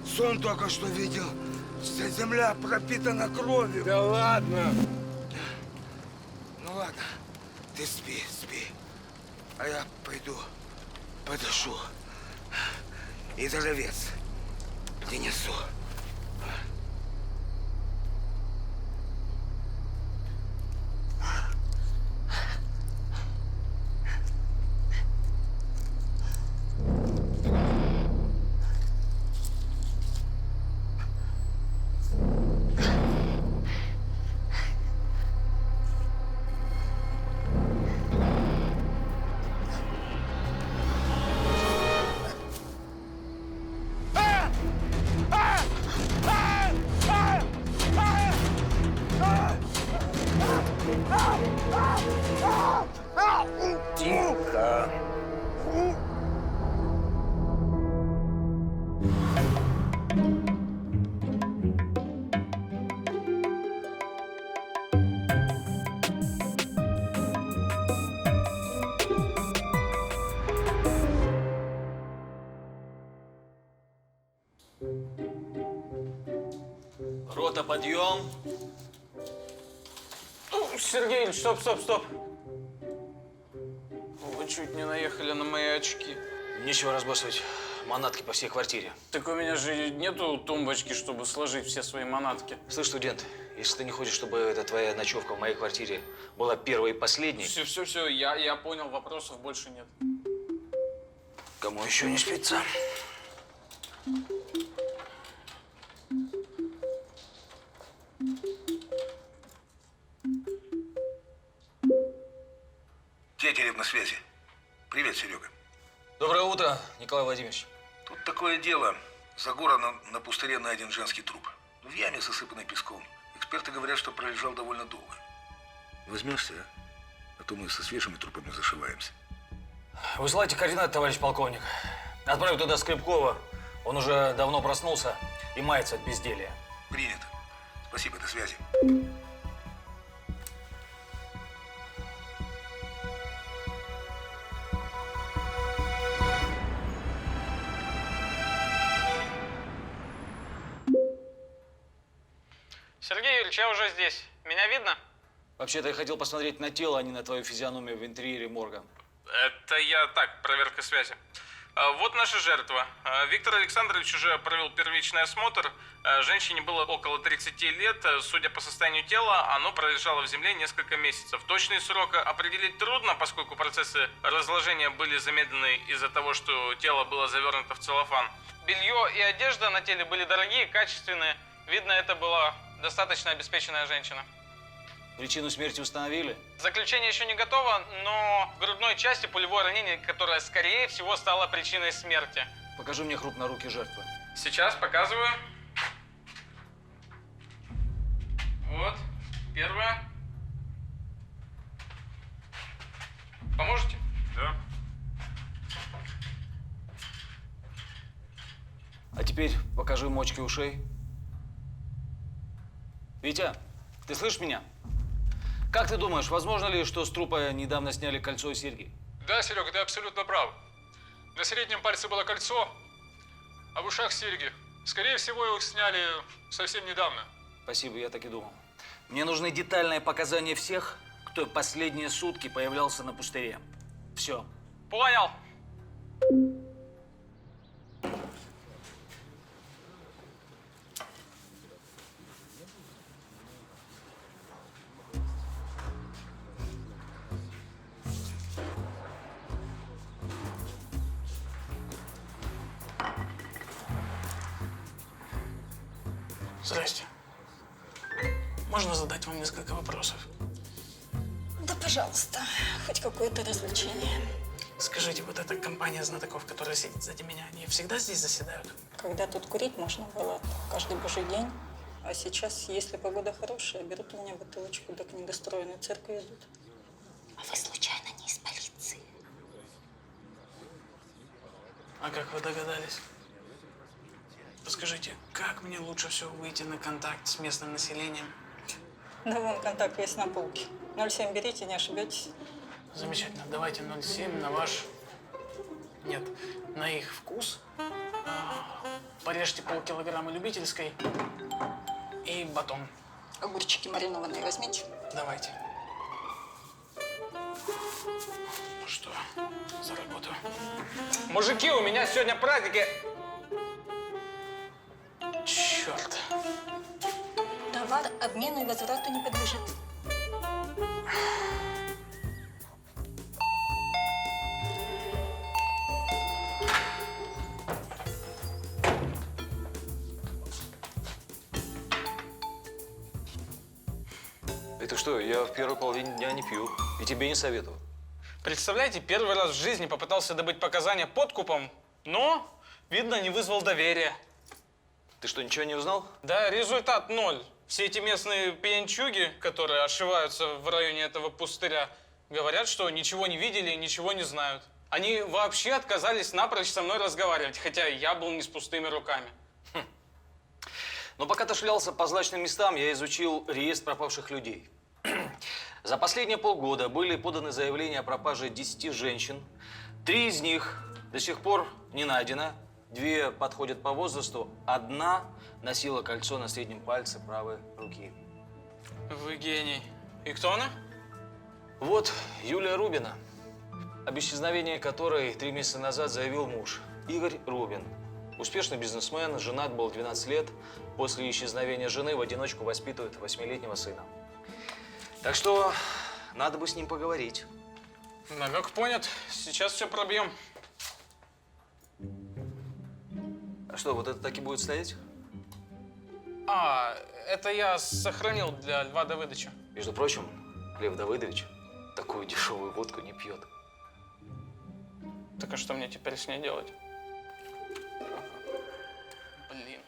Сон только что видел. Вся земля пропитана кровью. Да ладно. Ну ладно, ты спи. А я пойду подышу. И дровец принесу. Тихо. Рота, подъем. Сергей, стоп. Вы чуть не наехали на мои очки. Нечего разбрасывать манатки по всей квартире. Так у меня же нету тумбочки, чтобы сложить все свои манатки. Слышь, студент, если ты не хочешь, чтобы эта твоя ночевка в моей квартире была первой и последней… Все, я понял, вопросов больше нет. Кому еще не спится? Тетерев на связи. Привет, Серега. Доброе утро, Николай Владимирович. Тут такое дело. За городом на пустыре найден женский труп. В яме, засыпанной песком. Эксперты говорят, что пролежал довольно долго. Возьмешься, а? А то мы со свежими трупами зашиваемся. Высылайте координаты, товарищ полковник. Отправь туда Скрипкова. Он уже давно проснулся и мается от безделья. Принято. Спасибо, до связи. Сергей Юрьевич, я уже здесь. Меня видно? Вообще-то я хотел посмотреть на тело, а не на твою физиономию в интерьере морга. Это я так, проверка связи. Вот наша жертва. Виктор Александрович уже провел первичный осмотр. Женщине было около 30 лет. Судя по состоянию тела, оно пролежало в земле несколько месяцев. Точный срок определить трудно, поскольку процессы разложения были замедлены из-за того, что тело было завернуто в целлофан. Белье и одежда на теле были дорогие, качественные. Видно, это была достаточно обеспеченная женщина. Причину смерти установили? Заключение еще не готово, но в грудной части пулевое ранение, которое, скорее всего, стало причиной смерти. Покажи мне руки жертвы. Сейчас показываю. Вот, первое. Поможете? Да. А теперь покажи мочки ушей. Витя, ты слышишь меня? Как ты думаешь, возможно ли, что с трупа недавно сняли кольцо и серьги? Да, Серега, ты абсолютно прав. На среднем пальце было кольцо, а в ушах серьги. Скорее всего, их сняли совсем недавно. Спасибо, я так и думал. Мне нужны детальные показания всех, кто последние сутки появлялся на пустыре. Все. Понял. Здрасте. Можно задать вам несколько вопросов? Да, пожалуйста, хоть какое-то развлечение. Скажите, вот эта компания знатоков, которая сидит сзади меня, они всегда здесь заседают? Когда тут курить можно было каждый божий день, а сейчас, если погода хорошая, берут у меня бутылочку, да к недостроенной церкви идут. А вы случайно не из полиции? А как вы догадались? Расскажите, как мне лучше всего выйти на контакт с местным населением? Да вон контакт весь на полке. 07 берите, не ошибетесь. Замечательно. Давайте 07 на ваш… Нет, на их вкус. Порежьте полкилограмма любительской и батон. Огурчики маринованные возьмите. Давайте. Ну что, за работу. Мужики, у меня сегодня праздники. Черт. Товар обмену и возврату не подлежит. Это что, я в первой половине дня не пью. И тебе не советую. Представляете, первый раз в жизни попытался добыть показания подкупом, но, видно, не вызвал доверия. Ты что, ничего не узнал? Да, результат ноль. Все эти местные пьянчуги, которые ошиваются в районе этого пустыря, говорят, что ничего не видели и ничего не знают. Они вообще отказались напрочь со мной разговаривать, хотя я был не с пустыми руками. Но пока ты шлялся по злачным местам, я изучил реестр пропавших людей. За последние полгода были поданы заявления о пропаже 10 женщин. 3 из них до сих пор не найдено. 2 подходят по возрасту. 1 носила кольцо на среднем пальце правой руки. Вы гений. И кто она? Вот Юлия Рубина, об исчезновении которой 3 месяца назад заявил муж. Игорь Рубин. Успешный бизнесмен, женат был 12 лет. После исчезновения жены в одиночку воспитывает 8-летнего сына. Так что надо бы с ним поговорить. Намек понят. Сейчас все пробьем. А что, вот это так и будет стоять? А, это я сохранил для Льва Давыдовича. Между прочим, Лев Давыдович такую дешевую водку не пьет. Так а что мне теперь с ней делать? Блин.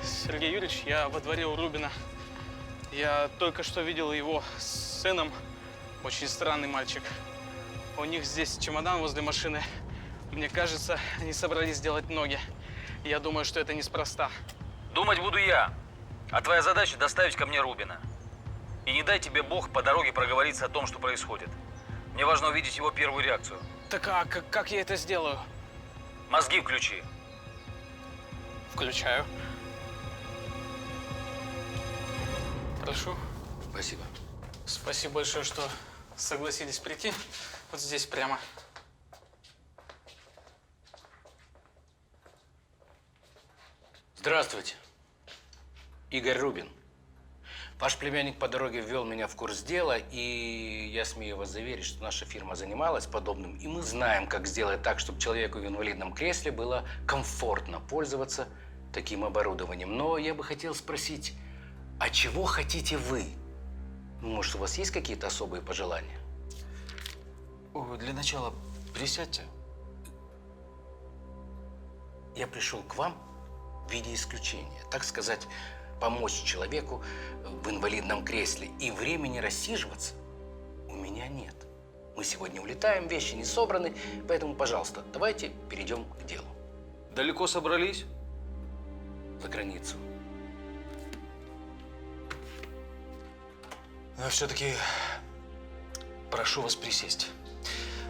Сергей Юрьевич, я во дворе у Рубина. Я только что видел его с сыном. Очень странный мальчик. У них здесь чемодан возле машины. Мне кажется, они собрались сделать ноги. Я думаю, что это неспроста. Думать буду я. А твоя задача доставить ко мне Рубина. И не дай тебе Бог по дороге проговориться о том, что происходит. Мне важно увидеть его первую реакцию. Так а как я это сделаю? Мозги включи. Включаю. Прошу. Спасибо. Спасибо большое, что согласились прийти. Вот здесь прямо. Здравствуйте. Игорь Рубин. Ваш племянник по дороге ввел меня в курс дела, и я смею вас заверить, что наша фирма занималась подобным, и мы знаем, как сделать так, чтобы человеку в инвалидном кресле было комфортно пользоваться таким оборудованием. Но я бы хотел спросить, а чего хотите вы? Может, у вас есть какие-то особые пожелания? Для начала присядьте. Я пришел к вам в виде исключения, так сказать, помочь человеку в инвалидном кресле. И времени рассиживаться у меня нет. Мы сегодня улетаем, вещи не собраны, поэтому, пожалуйста, давайте перейдем к делу. Далеко собрались? За границу. Но все-таки прошу вас присесть.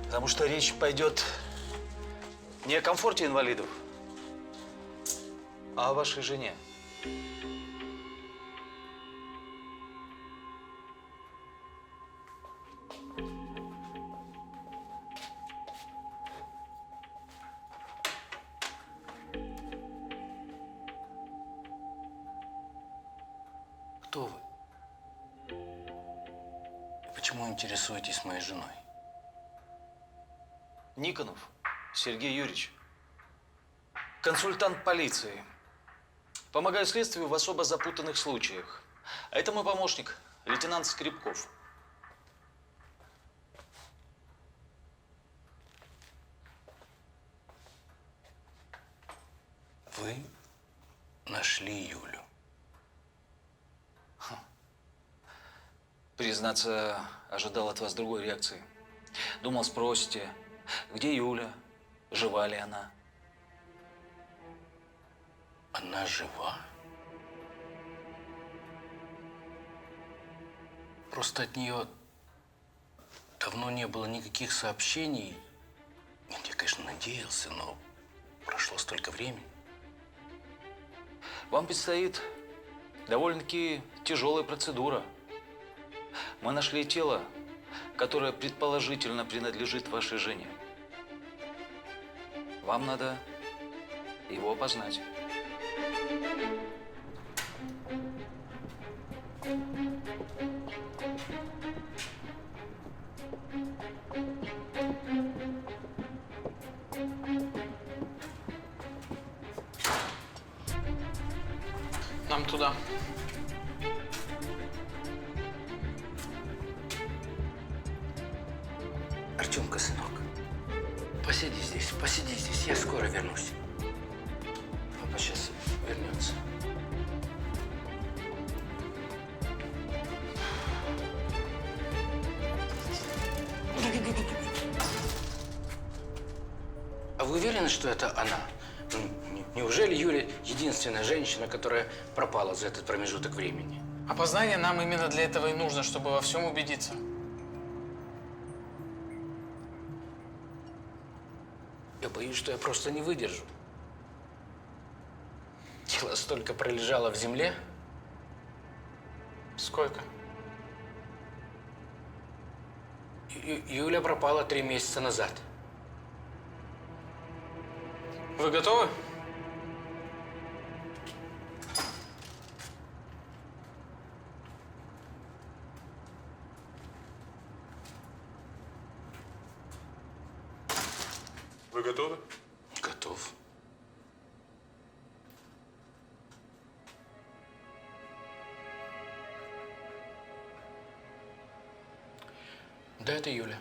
Потому что речь пойдет не о комфорте инвалидов, а о вашей жене. Кто вы? И почему интересуетесь моей женой? Никонов Сергей Юрьевич. Консультант полиции. Помогаю следствию в особо запутанных случаях. А это мой помощник, лейтенант Скрипков. Вы нашли Юлю. Признаться, ожидал от вас другой реакции. Думал, спросите, где Юля, жива ли она? Она жива? Просто от нее давно не было никаких сообщений. Нет, я, конечно, надеялся, но прошло столько времени. Вам предстоит довольно-таки тяжелая процедура. Мы нашли тело, которое предположительно принадлежит вашей жене. Вам надо его опознать. Нам туда. Артемка, сынок, посиди здесь, я скоро вернусь. Папа сейчас вернется. А вы уверены, что это она? Неужели Юля единственная женщина, которая пропала за этот промежуток времени? Опознание нам именно для этого и нужно, чтобы во всем убедиться. Я боюсь, что я просто не выдержу. Тело столько пролежало в земле. Сколько? Юля пропала 3 месяца назад. Вы готовы? Вы готовы? Готов. Да, это Юля.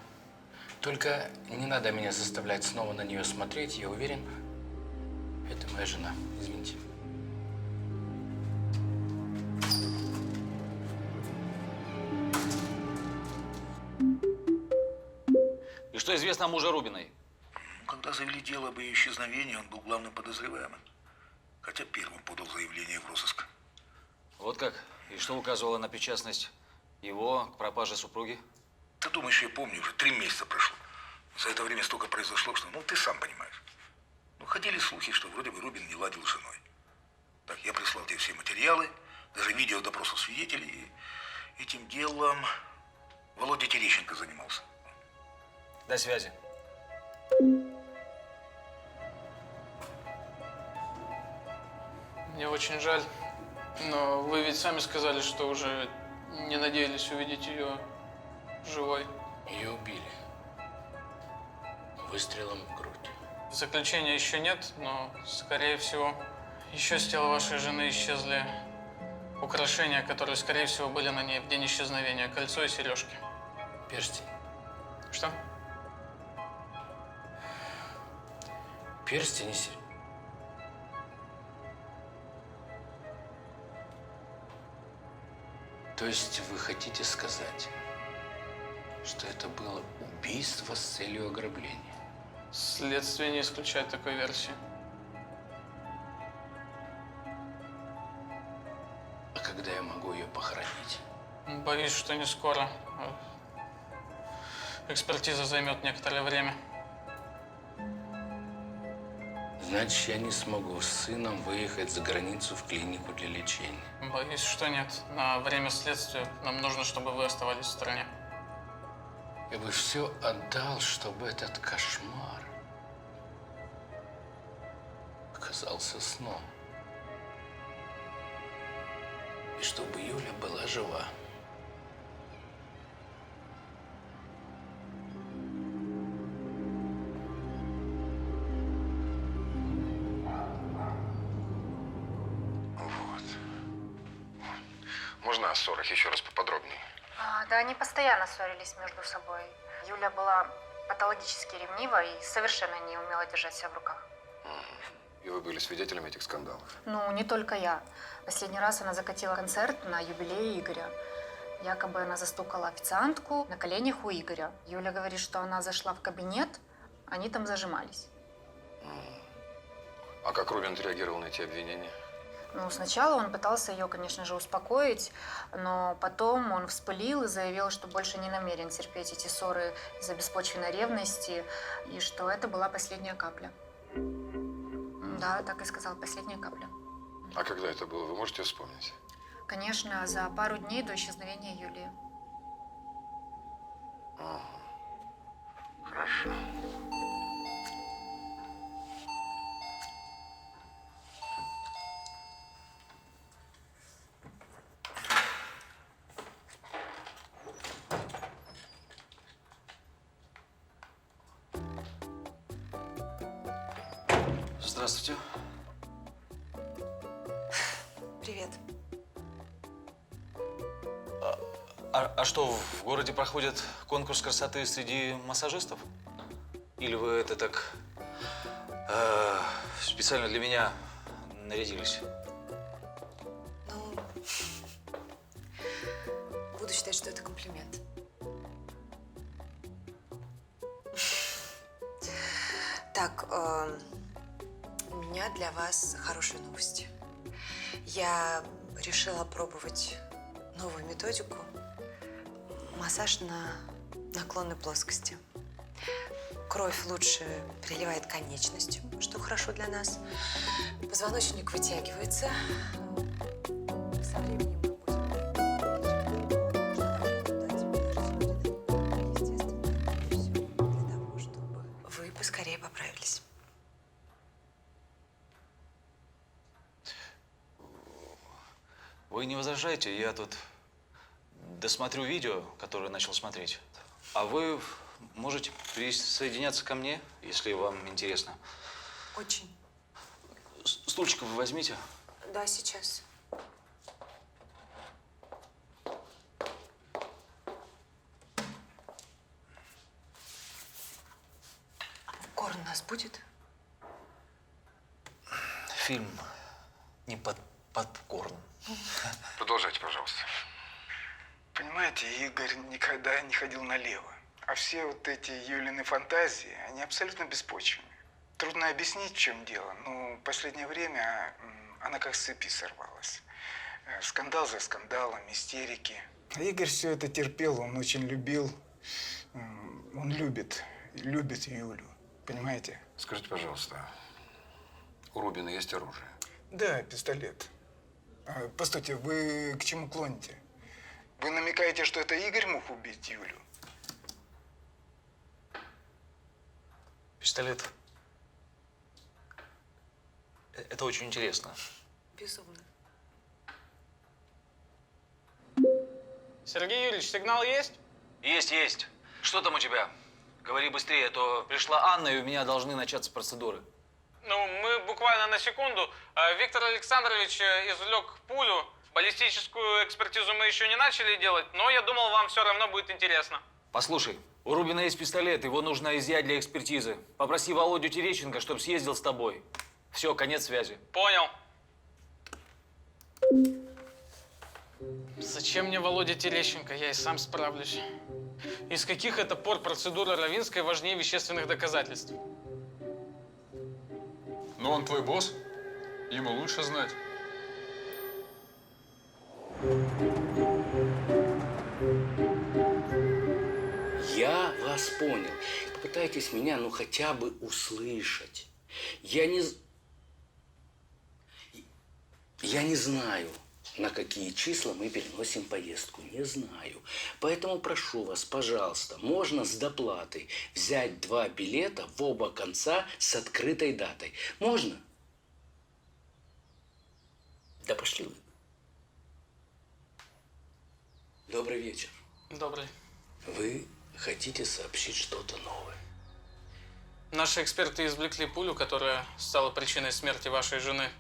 Только не надо меня заставлять снова на нее смотреть. Я уверен, это моя жена. Извините. И что известно о муже Рубиной? Когда завели дело об ее исчезновении, он был главным подозреваемым. Хотя первым подал заявление в розыск. Вот как? И что указывало на причастность его к пропаже супруги? Ты думаешь, я помню, уже 3 месяца прошло. За это время столько произошло, что, ты сам понимаешь. Ходили слухи, что вроде бы Рубин не ладил с женой. Так, я прислал тебе все материалы, даже видео допросов свидетелей. И этим делом Володя Терещенко занимался. До связи. Мне очень жаль, но вы ведь сами сказали, что уже не надеялись увидеть ее живой. Ее убили. Выстрелом в грудь. Заключения еще нет, но, скорее всего, еще с тела вашей жены исчезли украшения, которые, скорее всего, были на ней в день исчезновения. Кольцо и сережки. Перстень. Что? Перстень и сережки. То есть вы хотите сказать, что это было убийство с целью ограбления? Следствие не исключает такой версии. А когда я могу ее похоронить? Боюсь, что не скоро. Экспертиза займет некоторое время. Значит, я не смогу с сыном выехать за границу в клинику для лечения. Боюсь, что нет. На время следствия нам нужно, чтобы вы оставались в стране. Я бы все отдал, чтобы этот кошмар оказался сном. И чтобы Юля была жива. Вот. Можно о ссорах еще раз поподробнее? Да, они постоянно ссорились между собой. Юля была патологически ревнива и совершенно не умела держать себя в руках. И вы были свидетелями этих скандалов? Ну, не только я. Последний раз она закатила концерт на юбилее Игоря. Якобы она застукала официантку на коленях у Игоря. Юля говорит, что она зашла в кабинет, они там зажимались. А как Рубин реагировал на эти обвинения? Ну, сначала он пытался ее, конечно же, успокоить, но потом он вспылил и заявил, что больше не намерен терпеть эти ссоры из-за беспочвенной ревности, и что это была последняя капля. Да, так и сказал, последняя капля. А когда это было, вы можете вспомнить? Конечно, за пару дней до исчезновения Юлии. Хорошо. Здравствуйте. Привет. А что, в городе проходит конкурс красоты среди массажистов? Или вы это так специально для меня нарядились? Ну, буду считать, что это комплимент. Так, у меня для вас хорошие новости. Я решила пробовать новую методику. Массаж на наклонной плоскости. Кровь лучше приливает к конечностям, что хорошо для нас. Позвоночник вытягивается. Со временем мы будем естественно, и все для того, чтобы вы поскорее поправились. Вы не возражаете? Я тут досмотрю видео, которое начал смотреть. А вы можете присоединяться ко мне, если вам интересно. Очень. Стульчик вы возьмите. Да, сейчас. Попкорн у нас будет? Фильм не под попкорн. Продолжайте, пожалуйста. Понимаете, Игорь никогда не ходил налево. А все вот эти Юлины фантазии, они абсолютно беспочвенны. Трудно объяснить, в чем дело, но в последнее время она как с цепи сорвалась. Скандал за скандалом, истерики. А Игорь все это терпел, он очень любил. Он любит Юлю. Понимаете? Скажите, пожалуйста, у Рубина есть оружие? Да, пистолет. Постойте, вы к чему клоните? Вы намекаете, что это Игорь мог убить Юлю? Пистолет. Это очень интересно. Безумно. Сергей Юрьевич, сигнал есть? Есть. Что там у тебя? Говори быстрее, а то пришла Анна, и у меня должны начаться процедуры. Ну, мы буквально на секунду. Виктор Александрович извлек пулю. Баллистическую экспертизу мы еще не начали делать, но я думал, вам все равно будет интересно. Послушай, у Рубина есть пистолет, его нужно изъять для экспертизы. Попроси Володю Терещенко, чтобы съездил с тобой. Все, конец связи. Понял. Зачем мне Володя Терещенко? Я и сам справлюсь. Из каких это пор процедура Равинской важнее вещественных доказательств? Но он твой босс. Ему лучше знать. Я вас понял. Попытайтесь меня, ну, хотя бы услышать. Я не знаю, на какие числа мы переносим поездку. Не знаю. Поэтому прошу вас, пожалуйста, можно с доплатой взять 2 билета в оба конца с открытой датой. Можно? Да пошли вы. Добрый вечер. Добрый. Вы хотите сообщить что-то новое? Наши эксперты извлекли пулю, которая стала причиной смерти вашей жены.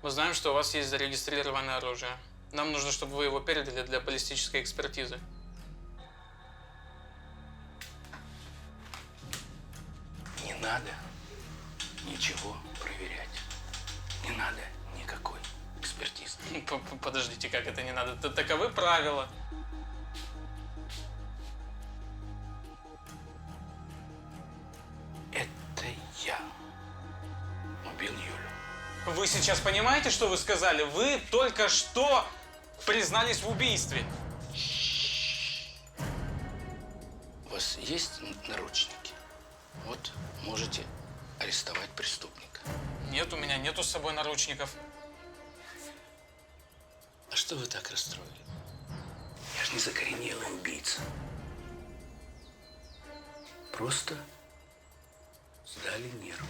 Мы знаем, что у вас есть зарегистрированное оружие. Нам нужно, чтобы вы его передали для баллистической экспертизы. Не надо ничего проверять. Не надо никакой экспертизы. Подождите, как это не надо? Таковы правила. Это я убил Юлю. Вы сейчас понимаете, что вы сказали? Вы только что признались в убийстве. У вас есть наручники? Вот можете арестовать преступника. Нет, у меня нету с собой наручников. А что вы так расстроили? Я ж не закоренелый убийца. Просто сдали нервы.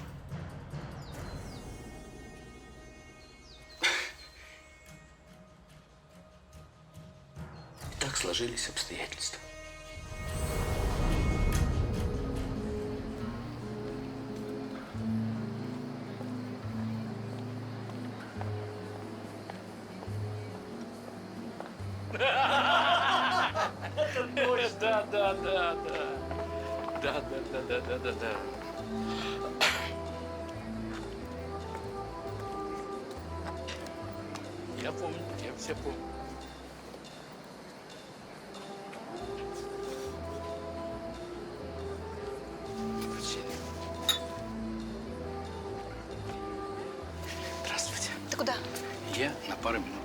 Так сложились обстоятельства. Да. Я помню, я все помню. Здравствуйте. Ты куда? Я на пару минут.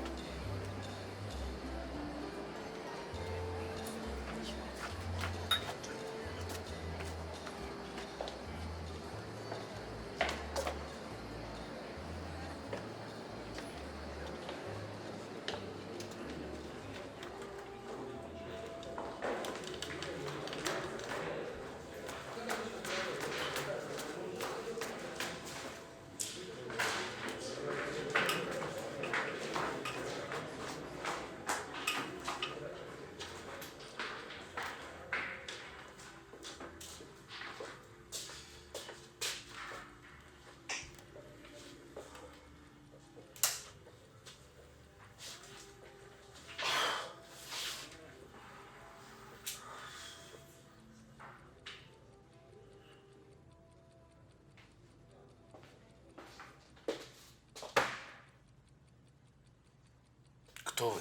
Кто вы?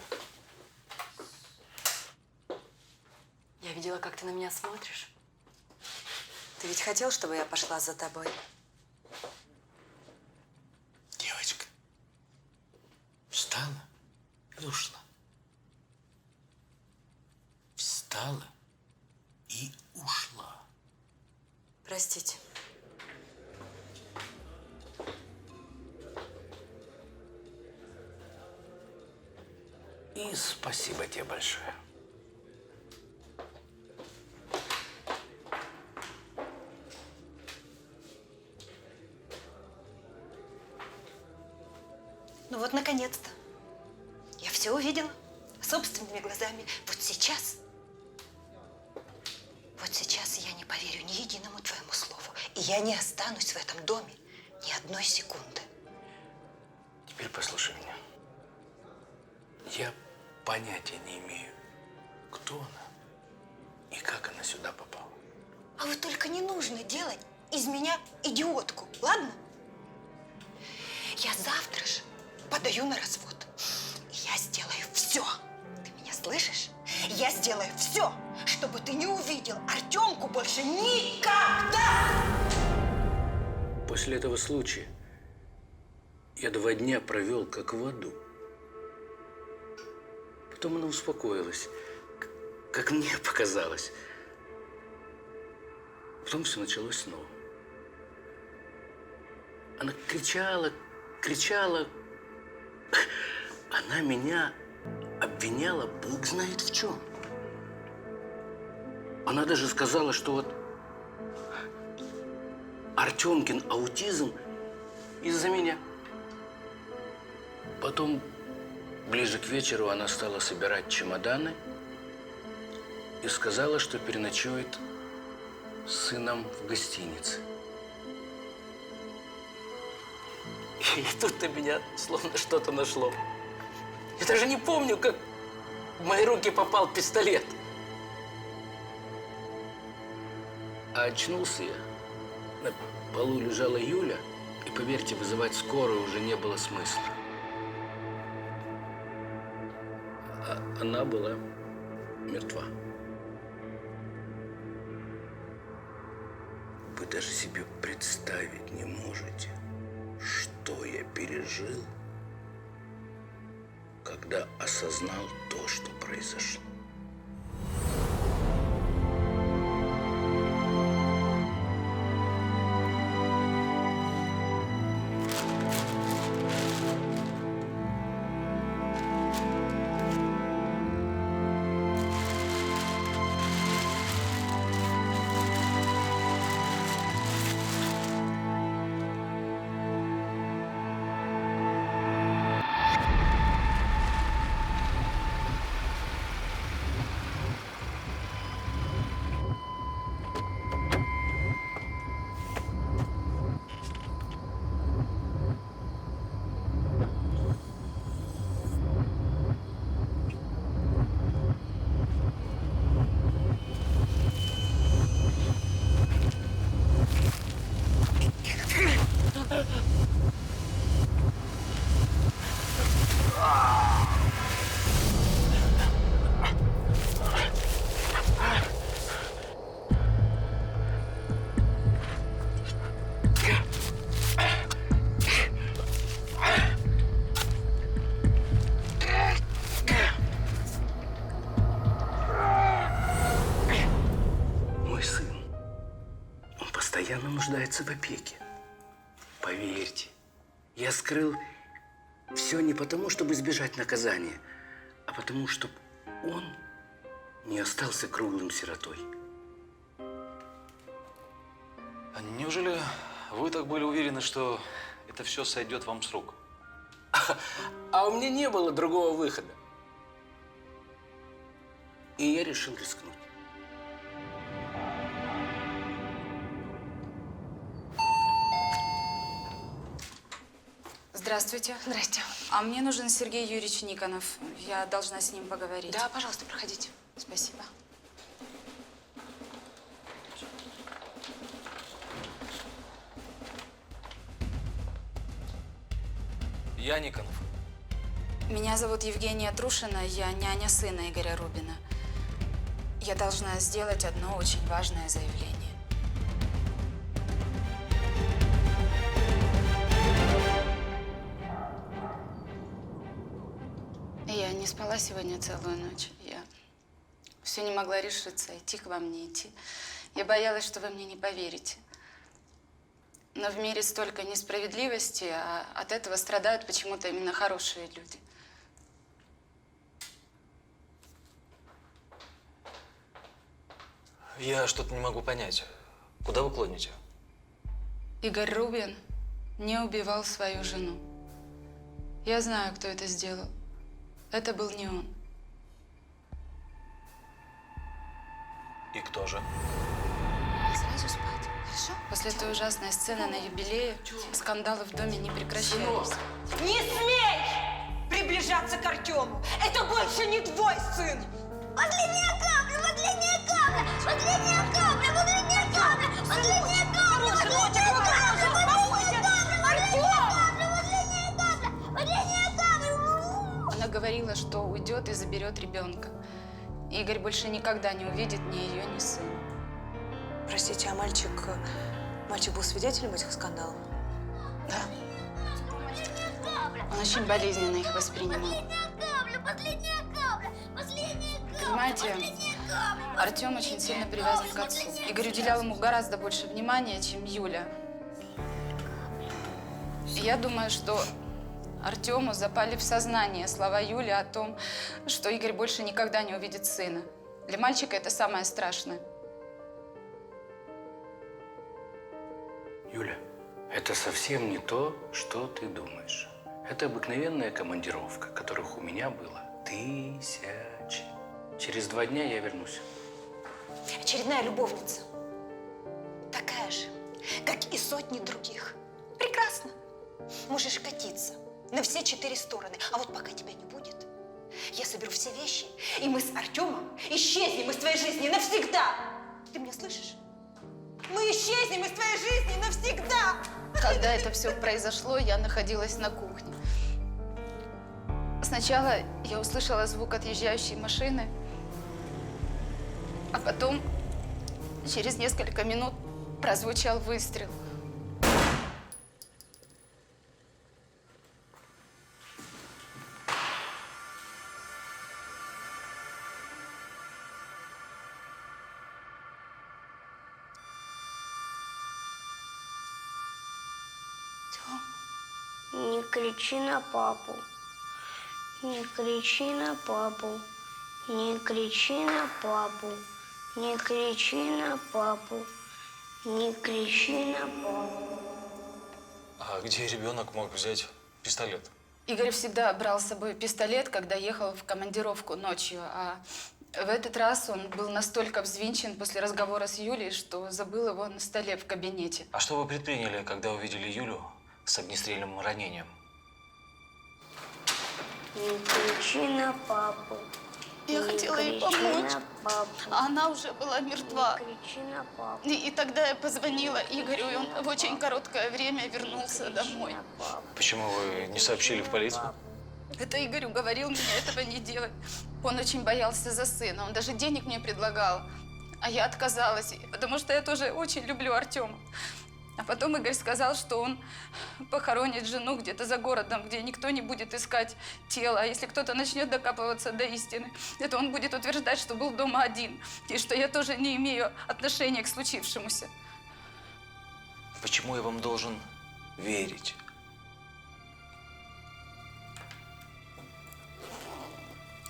Я видела, как ты на меня смотришь. Ты ведь хотел, чтобы я пошла за тобой? Девочка встала и ушла. Встала и ушла. Простите. И спасибо тебе большое. Ну вот, наконец-то. Я все увидела собственными глазами. Вот сейчас я не поверю ни единому твоему слову. И я не останусь в этом доме ни одной секунды. Теперь послушай меня. Я понятия не имею, кто она и как она сюда попала. А вот только не нужно делать из меня идиотку, ладно? Я завтра же подаю на развод. И я сделаю все. Ты меня слышишь? Я сделаю все, чтобы ты не увидел Артемку больше никогда! После этого случая я 2 дня провел как в аду. Потом она успокоилась, как мне показалось. Потом все началось снова. Она кричала. Она меня обвиняла бог знает в чем. Она даже сказала, что вот Артемкин аутизм из-за меня. Потом Ближе к вечеру она стала собирать чемоданы и сказала, что переночует с сыном в гостинице. И тут на меня словно что-то нашло. Я даже не помню, как в мои руки попал пистолет. А очнулся я. На полу лежала Юля, и, поверьте, вызывать скорую уже не было смысла. А она была мертва. Вы даже себе представить не можете, что я пережил, когда осознал то, что произошло. Постоянно нуждается в опеке. Поверьте, я скрыл все не потому, чтобы избежать наказания, а потому, чтобы он не остался круглым сиротой. А неужели вы так были уверены, что это все сойдет вам с рук? А у меня не было другого выхода. И я решил рискнуть. Здравствуйте. Здрасте. А мне нужен Сергей Юрьевич Никонов. Я должна с ним поговорить. Да, пожалуйста, проходите. Спасибо. Я Никонов. Меня зовут Евгения Трушина, я няня сына Игоря Рубина. Я должна сделать одно очень важное заявление. Я не спала сегодня целую ночь. Я все не могла решиться, идти к вам, не идти. Я боялась, что вы мне не поверите. Но в мире столько несправедливости, а от этого страдают почему-то именно хорошие люди. Я что-то не могу понять. Куда вы клоните? Игорь Рубин не убивал свою жену. Я знаю, кто это сделал. Это был не он. И кто же? Сразу спать, хорошо? После той ужасной сцены на юбилее скандалы в доме не прекращались. Не смей приближаться к Артему! Это больше не твой сын! Последняя капля! Последняя капля! Последняя капля! Последняя капля! Последняя капля! Последняя капля! Последняя капля! Она говорила, что уйдет и заберет ребенка. Игорь больше никогда не увидит ни ее, ни сына. Простите, а мальчик был свидетелем этих скандалов? Да. Он очень болезненно их воспринимал. Последняя капля! Последняя капля! Понимаете, Артем очень сильно привязан к отцу. Игорь уделял ему гораздо больше внимания, чем Юля. И я думаю, что Артему запали в сознание слова Юли о том, что Игорь больше никогда не увидит сына. Для мальчика это самое страшное. Юля, это совсем не то, что ты думаешь. Это обыкновенная командировка, которых у меня было тысячи. Через 2 дня я вернусь. Очередная любовница. Такая же, как и сотни других. Прекрасно. Можешь катиться на все 4 стороны. А вот пока тебя не будет, я соберу все вещи, и мы с Артемом исчезнем из твоей жизни навсегда. Ты меня слышишь? Мы исчезнем из твоей жизни навсегда. Когда это все произошло, я находилась на кухне. Сначала я услышала звук отъезжающей машины, а потом через несколько минут прозвучал выстрел. Не кричи на папу. Не кричи на папу. Не кричи на папу. Не кричи на папу. Не кричи на папу. А где ребенок мог взять пистолет? Игорь всегда брал с собой пистолет, когда ехал в командировку ночью, а в этот раз он был настолько взвинчен после разговора с Юлей, что забыл его на столе в кабинете. А что вы предприняли, когда увидели Юлю с огнестрельным ранением? Не кричи на папу. Я хотела ей помочь, а она уже была мертва. Не кричи на папу. И тогда я позвонила Игорю, и он в очень короткое время вернулся домой. Почему вы не сообщили в полицию? Это Игорь уговорил меня этого не делать. Он очень боялся за сына, он даже денег мне предлагал. А я отказалась, потому что я тоже очень люблю Артема. А потом Игорь сказал, что он похоронит жену где-то за городом, где никто не будет искать тело. А если кто-то начнет докапываться до истины, это он будет утверждать, что был дома один. И что я тоже не имею отношения к случившемуся. Почему я вам должен верить?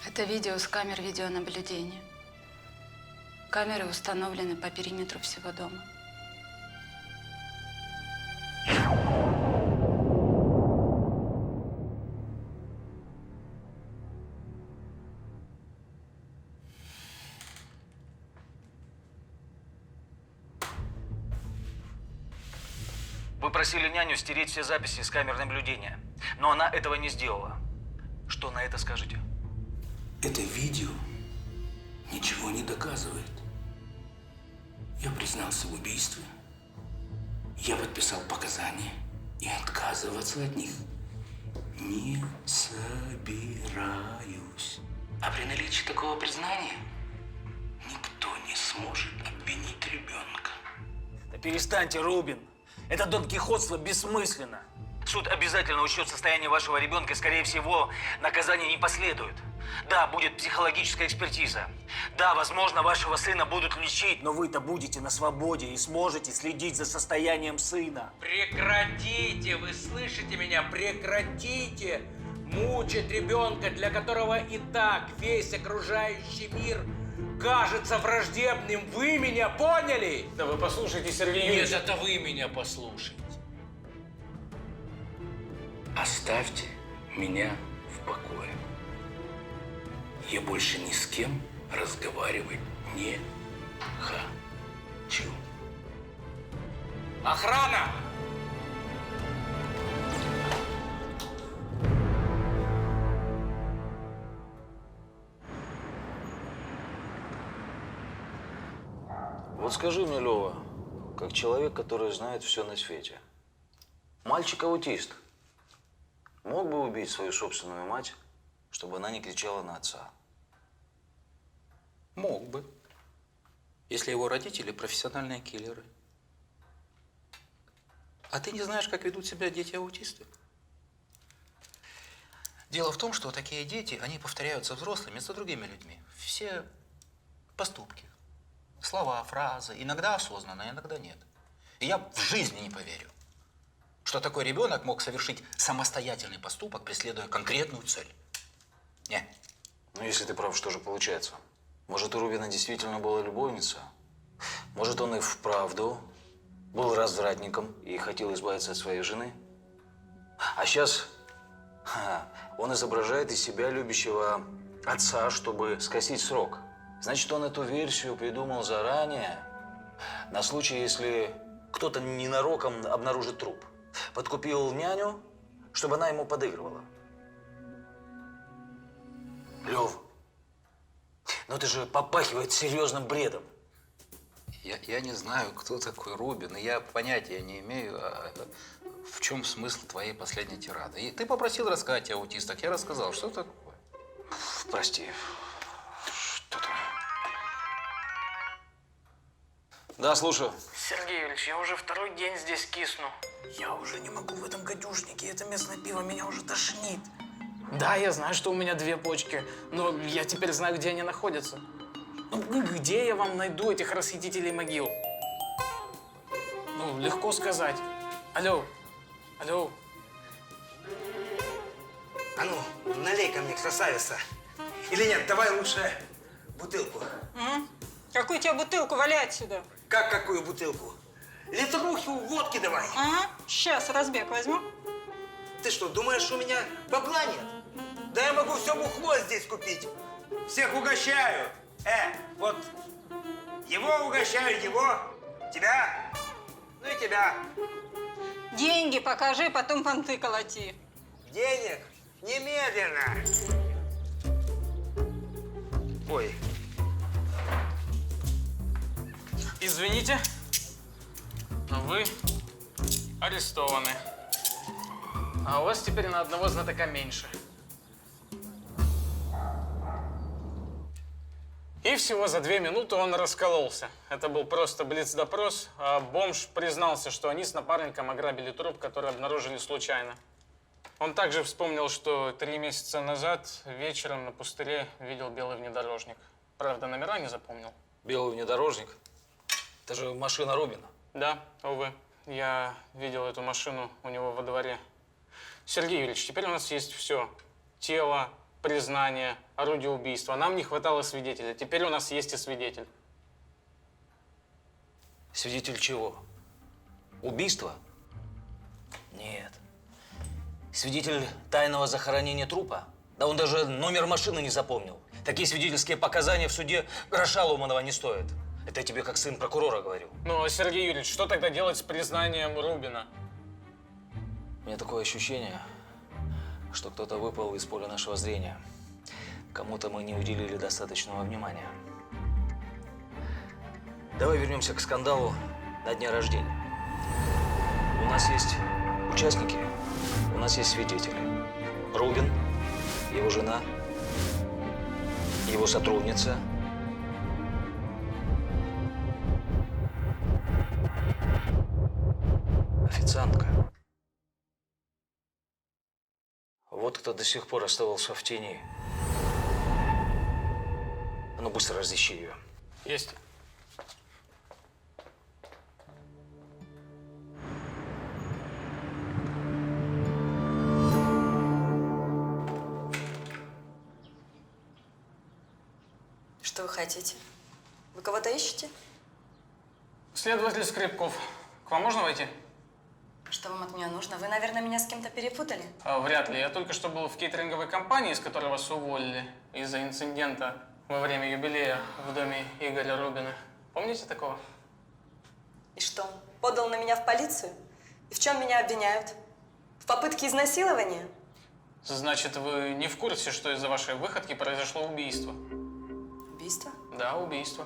Это видео с камер видеонаблюдения. Камеры установлены по периметру всего дома. Вы просили няню стереть все записи с камер наблюдения, но она этого не сделала. Что на это скажете? Это видео ничего не доказывает. Я признался в убийстве. Я подписал показания и отказываться от них не собираюсь. А при наличии такого признания никто не сможет обвинить ребенка. Да перестаньте, Рубин. Это донкихотство бессмысленно. Суд обязательно учтет состояние вашего ребенка, и, скорее всего, наказание не последует. Да, будет психологическая экспертиза. Да, возможно, вашего сына будут лечить, но вы-то будете на свободе и сможете следить за состоянием сына. Прекратите, вы слышите меня? Прекратите мучить ребенка, для которого и так весь окружающий мир кажется враждебным. Вы меня поняли? Да вы послушайте, Сергей Нет, Юрьевич. это вы меня послушайте. Оставьте меня в покое. Я больше ни с кем разговаривать не хочу. Охрана! Вот скажи мне, Лёва, как человек, который знает все на свете. Мальчик-аутист мог бы убить свою собственную мать, чтобы она не кричала на отца? Мог бы, если его родители профессиональные киллеры. А ты не знаешь, как ведут себя дети-аутисты? Дело в том, что такие дети, они повторяют за взрослыми, за другими людьми. Все поступки, слова, фразы, иногда осознанно, иногда нет. И я в жизни не поверю, что такой ребенок мог совершить самостоятельный поступок, преследуя конкретную цель. Не. Ну, если ты прав, что же получается? Может, у Рубина действительно была любовница? Может, он и вправду был развратником и хотел избавиться от своей жены? А сейчас Он изображает из себя любящего отца, чтобы скосить срок. Значит, он эту версию придумал заранее, на случай, если кто-то ненароком обнаружит труп. Подкупил няню, чтобы она ему подыгрывала. Лев, ну это же попахивает серьезным бредом. Я не знаю, кто такой Рубин, и я понятия не имею, в чем смысл твоей последней тирады. И ты попросил рассказать о аутистах, я рассказал. Что такое? Прости. Что там? Да, слушаю. Сергей Юрьевич, я уже второй день здесь кисну. Я уже не могу в этом гадюшнике. Это местное пиво меня уже тошнит. Да, я знаю, что у меня 2 почки, но я теперь знаю, где они находятся. Ну, где я вам найду этих расхитителей могил? Ну, легко сказать. Алло, алло. А ну, налей-ка мне, красавица. Или нет, давай лучше бутылку. Какую тебе бутылку? Вали отсюда. Как какую бутылку? Литруху водки давай. Сейчас разбег возьму. Ты что, думаешь, у меня бабла нет? Да я могу все бухло здесь купить. Всех угощаю. Вот его угощаю, его, тебя, ну и тебя. Деньги покажи, потом понты колоти. Денег немедленно. Ой. Извините, но вы арестованы. А у вас теперь на одного знатока меньше. И всего за 2 минуты он раскололся. Это был просто блиц-допрос, а бомж признался, что они с напарником ограбили труп, который обнаружили случайно. Он также вспомнил, что 3 месяца назад вечером на пустыре видел белый внедорожник. Правда, номера не запомнил. Белый внедорожник? Это же машина Рубина. Да, увы. Я видел эту машину у него во дворе. Сергей Юрьевич, теперь у нас есть все. Тело, признание, орудие убийства. Нам не хватало свидетеля. Теперь у нас есть и свидетель. Свидетель чего? Убийства? Нет. Свидетель тайного захоронения трупа? Да он даже номер машины не запомнил. Такие свидетельские показания в суде гроша ломаного не стоят. Это я тебе как сын прокурора говорю. Ну, Сергей Юрьевич, что тогда делать с признанием Рубина? У меня такое ощущение, что кто-то выпал из поля нашего зрения. Кому-то мы не уделили достаточного внимания. Давай вернемся к скандалу на дне рождения. У нас есть участники, у нас есть свидетели. Рубин, его жена, его сотрудница. Официантка. Вот кто до сих пор оставался в тени. А ну быстро разыщи ее. Есть. Что вы хотите? Вы кого-то ищете? Следователь Скрипков. К вам можно войти? Что вам от меня нужно? Вы, наверное, меня с кем-то перепутали? Вряд ли. Я только что был в кейтеринговой компании, из которой вас уволили из-за инцидента во время юбилея в доме Игоря Рубина. Помните такого? И что, подал на меня в полицию? И в чем меня обвиняют? В попытке изнасилования? Значит, вы не в курсе, что из-за вашей выходки произошло убийство? Убийство? Да, убийство.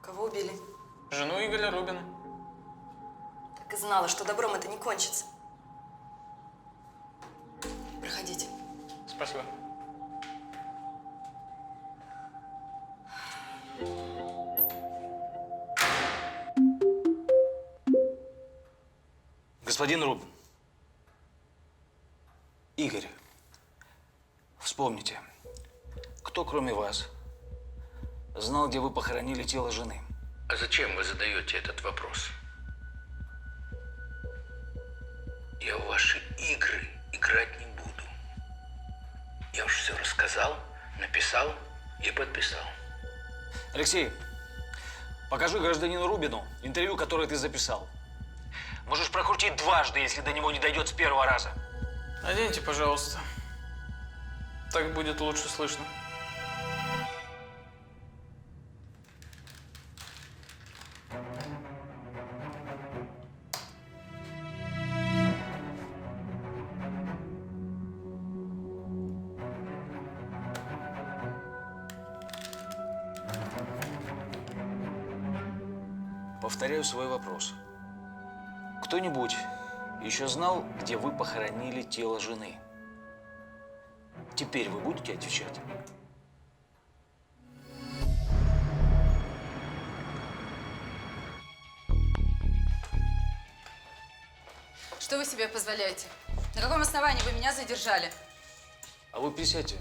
Кого убили? Жену Игоря Рубина. Так и знала, что добром это не кончится. Проходите. Спасибо. Господин Рубин. Игорь, вспомните, кто, кроме вас, знал, где вы похоронили тело жены? А зачем вы задаете этот вопрос? Я в ваши игры играть не буду. Я уж все рассказал, написал и подписал. Алексей, покажи гражданину Рубину интервью, которое ты записал. Можешь прокрутить дважды, если до него не дойдет с первого раза. Оденьте, пожалуйста. Так будет лучше слышно. Повторяю свой вопрос. Кто-нибудь еще знал, где вы похоронили тело жены? Теперь вы будете отвечать? Что вы себе позволяете? На каком основании вы меня задержали? А вы присядьте.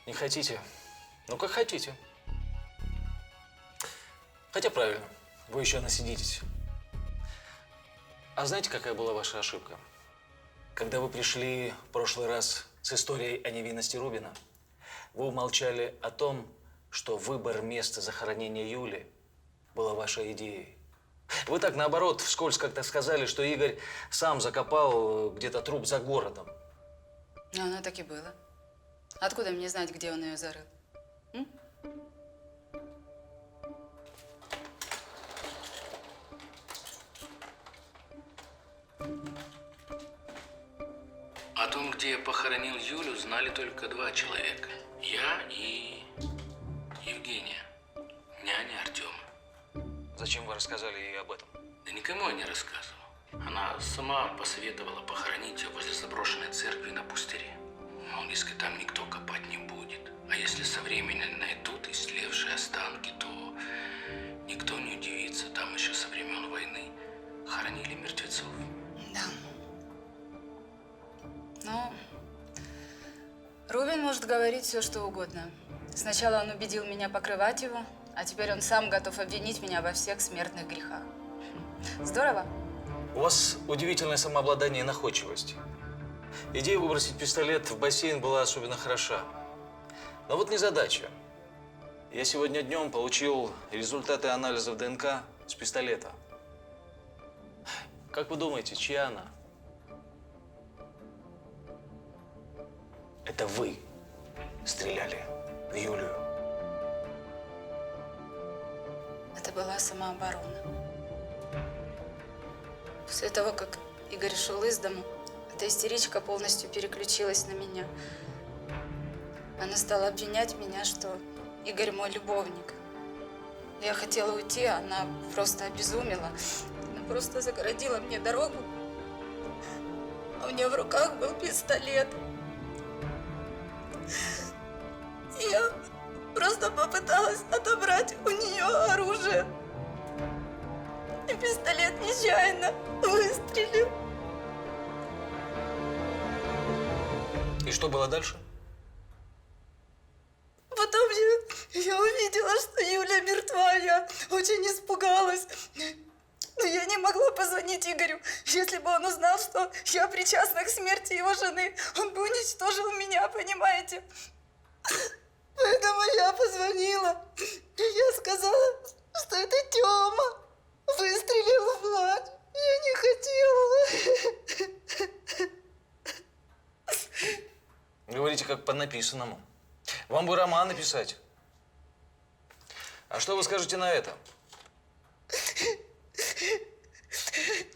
Не хотите? Ну, как хотите. Хотя правильно, вы еще насидитесь. А знаете, какая была ваша ошибка? Когда вы пришли в прошлый раз с историей о невинности Рубина, вы умолчали о том, что выбор места захоронения Юли была вашей идеей. Вы так, наоборот, вскользь как-то сказали, что Игорь сам закопал где-то труп за городом. Ну, оно так и было. Откуда мне знать, где он ее зарыл? О том, где я похоронил Юлю, знали только два человека. Я и Евгения, няня Артема. Зачем вы рассказали ей об этом? Да никому я не рассказывал. Она сама посоветовала похоронить ее возле заброшенной церкви на пустыре. Мол, если там никто копать не будет, а если со временем найдут истлевшие останки, то никто не удивится. Там еще со времен войны хоронили мертвецов. Да. Ну, Рубин может говорить все, что угодно. Сначала он убедил меня покрывать его, а теперь он сам готов обвинить меня во всех смертных грехах. Здорово? У вас удивительное самообладание и находчивость. Идея выбросить пистолет в бассейн была особенно хороша. Но вот незадача. Я сегодня днем получил результаты анализов ДНК с пистолета. Как вы думаете, чья она? Это вы стреляли в Юлию. Это была самооборона. После того, как Игорь ушел из дому, эта истеричка полностью переключилась на меня. Она стала обвинять меня, что Игорь мой любовник. Я хотела уйти, а она просто обезумела. Она просто загородила мне дорогу. А у нее в руках был пистолет. Я просто попыталась отобрать у нее оружие. И пистолет нечаянно выстрелил. И что было дальше? Потом я увидела, что Юля мертва. Я очень испугалась. Но я не могла позвонить Игорю. Если бы он узнал, что я причастна к смерти его жены, он бы уничтожил меня, понимаете? Поэтому я позвонила. И я сказала, что это Тёма выстрелил в мать. Я не хотела. Говорите, как по написанному. Вам бы роман написать. А что вы скажете на это?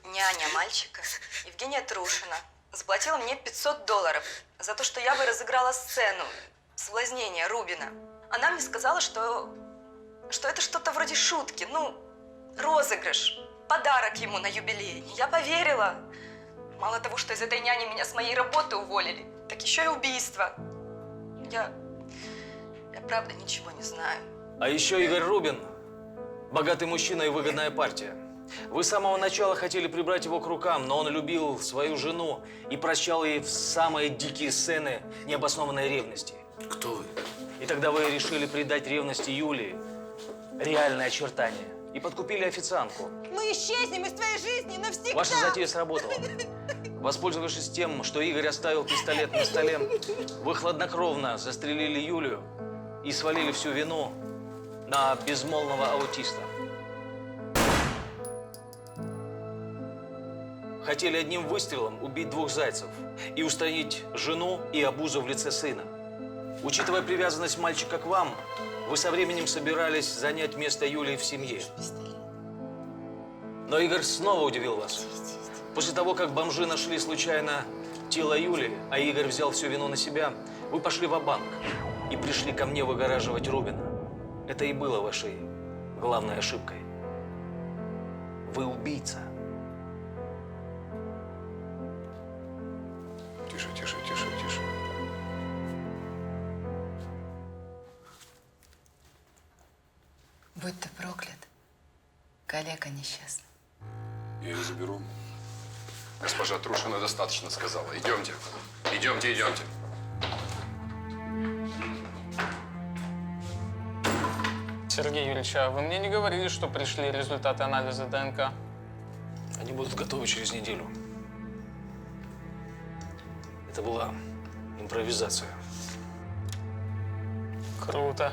Няня мальчика, Евгения Трушина, заплатила мне $500 за то, что я бы разыграла сцену соблазнения Рубина. Она мне сказала, что это что-то вроде шутки, ну, розыгрыш, подарок ему на юбилей. И я поверила. Мало того, что из этой няни меня с моей работы уволили, так еще и убийство. Я правда ничего не знаю. А еще Игорь Рубин – богатый мужчина и выгодная партия. Вы с самого начала хотели прибрать его к рукам, но он любил свою жену и прощал ей в самые дикие сцены необоснованной ревности. Кто вы? И тогда вы решили придать ревности Юлии реальные очертания и подкупили официантку. Мы исчезнем из твоей жизни навсегда. Ваша затея сработала. Воспользовавшись тем, что Игорь оставил пистолет на столе, вы хладнокровно застрелили Юлию и свалили всю вину на безмолвного аутиста. хотели одним выстрелом убить 2 зайцев и устранить жену и обузу в лице сына. Учитывая привязанность мальчика к вам, вы со временем собирались занять место Юлии в семье. Но Игорь снова удивил вас. После того, как бомжи нашли случайно тело Юлии, а Игорь взял всю вину на себя, вы пошли ва-банк и пришли ко мне выгораживать Рубина. Это и было вашей главной ошибкой. Вы убийца. Тише, тише, тише, тише. Будь ты проклят, коллега несчастный. Я ее заберу. Госпожа Трушина достаточно сказала. Идемте. Идемте, идемте. Сергей Юрьевич, а вы мне не говорили, что пришли результаты анализа ДНК? Они будут готовы через неделю. Это была импровизация. Круто.